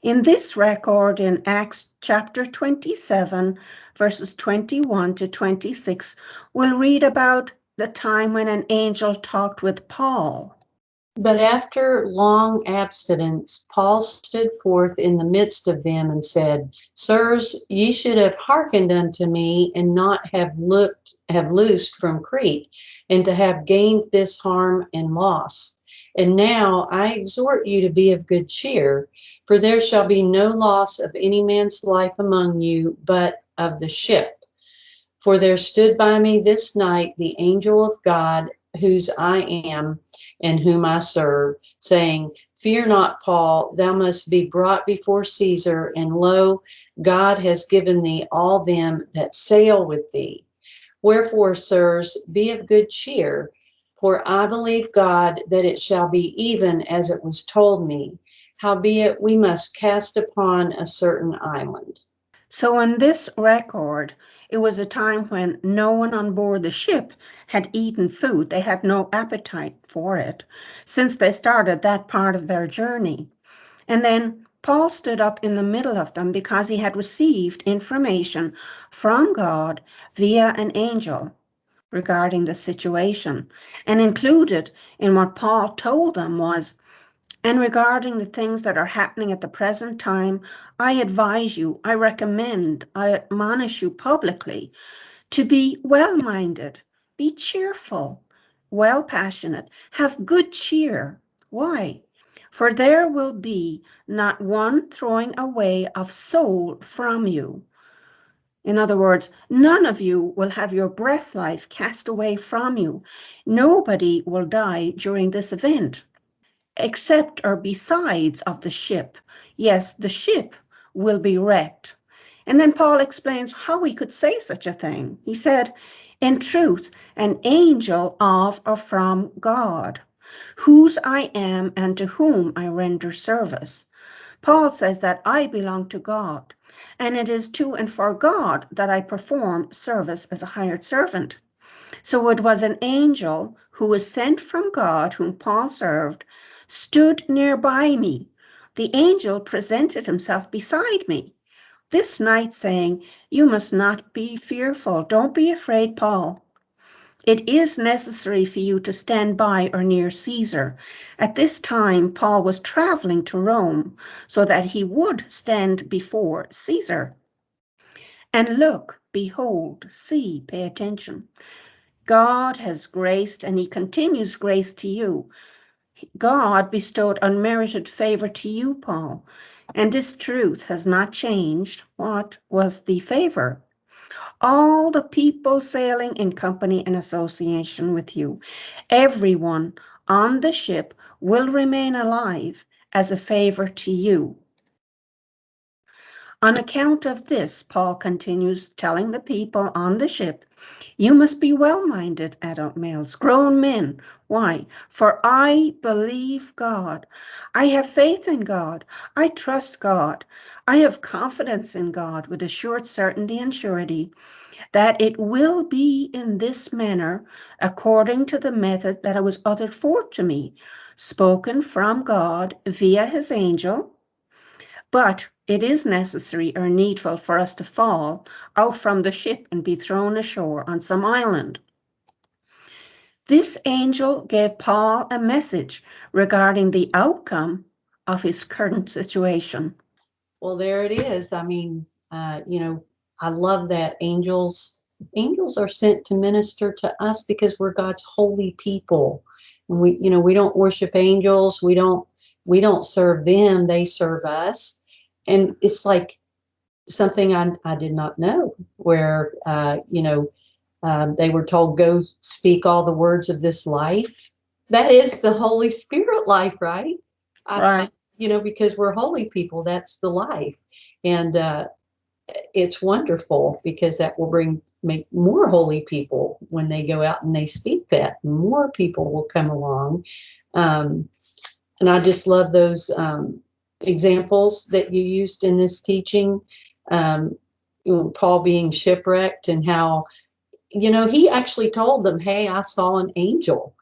In this record in Acts chapter 27, verses 21 to 26, we'll read about the time when an angel talked with Paul. But after long abstinence, Paul stood forth in the midst of them and said, Sirs, ye should have hearkened unto me, and not have loosed from Crete, and to have gained this harm and loss. And now I exhort you to be of good cheer, for there shall be no loss of any man's life among you, but of the ship. For there stood by me this night the angel of God, whose I am, and whom I serve, saying, Fear not, Paul, thou must be brought before Caesar, and lo, God has given thee all them that sail with thee. Wherefore, sirs, be of good cheer, for I believe God that it shall be even as it was told me. Howbeit, we must cast upon a certain island. So in this record, it was a time when no one on board the ship had eaten food. They had no appetite for it since they started that part of their journey. And then Paul stood up in the middle of them because he had received information from God via an angel regarding the situation. And included in what Paul told them was, and regarding the things that are happening at the present time, I advise you, I recommend, I admonish you publicly to be well-minded, be cheerful, well-passionate, have good cheer. Why? For there will be not one throwing away of soul from you. In other words, none of you will have your breath life cast away from you. Nobody will die during this event, except or besides of the ship. Yes, the ship will be wrecked. And then Paul explains how he could say such a thing. He said, in truth, an angel of or from God, whose I am and to whom I render service. Paul says that I belong to God, and it is to and for God that I perform service as a hired servant. So it was an angel who was sent from God, whom Paul served, stood nearby me. The angel presented himself beside me this night, saying, You must not be fearful. Don't be afraid, Paul. It is necessary for you to stand by or near Caesar. At this time, Paul was traveling to Rome so that he would stand before Caesar. And look, behold, see, pay attention. God has graced, and he continues grace to you. God bestowed unmerited favor to you, Paul. And this truth has not changed. What was the favor? All the people sailing in company and association with you, everyone on the ship will remain alive as a favor to you. On account of this, Paul continues telling the people on the ship, you must be well-minded adult males, grown men. Why? For I believe God. I have faith in God. I trust God. I have confidence in God with assured certainty and surety that it will be in this manner according to the method that it was uttered forth to me, spoken from God via his angel. But it is necessary or needful for us to fall out from the ship and be thrown ashore on some island. This angel gave Paul a message regarding the outcome of his current situation. Well, there it is. I mean, I love that angels are sent to minister to us because we're God's holy people. And we don't worship angels. We don't serve them. They serve us. And it's like something I did not know where, they were told, go speak all the words of this life. That is the Holy Spirit life, right? I Right. because we're holy people, that's the life. And it's wonderful because that will make more holy people when they go out and they speak that. More people will come along. Um, and I just love those examples that you used in this teaching. Um, Paul being shipwrecked and how he actually told them, hey, I saw an angel.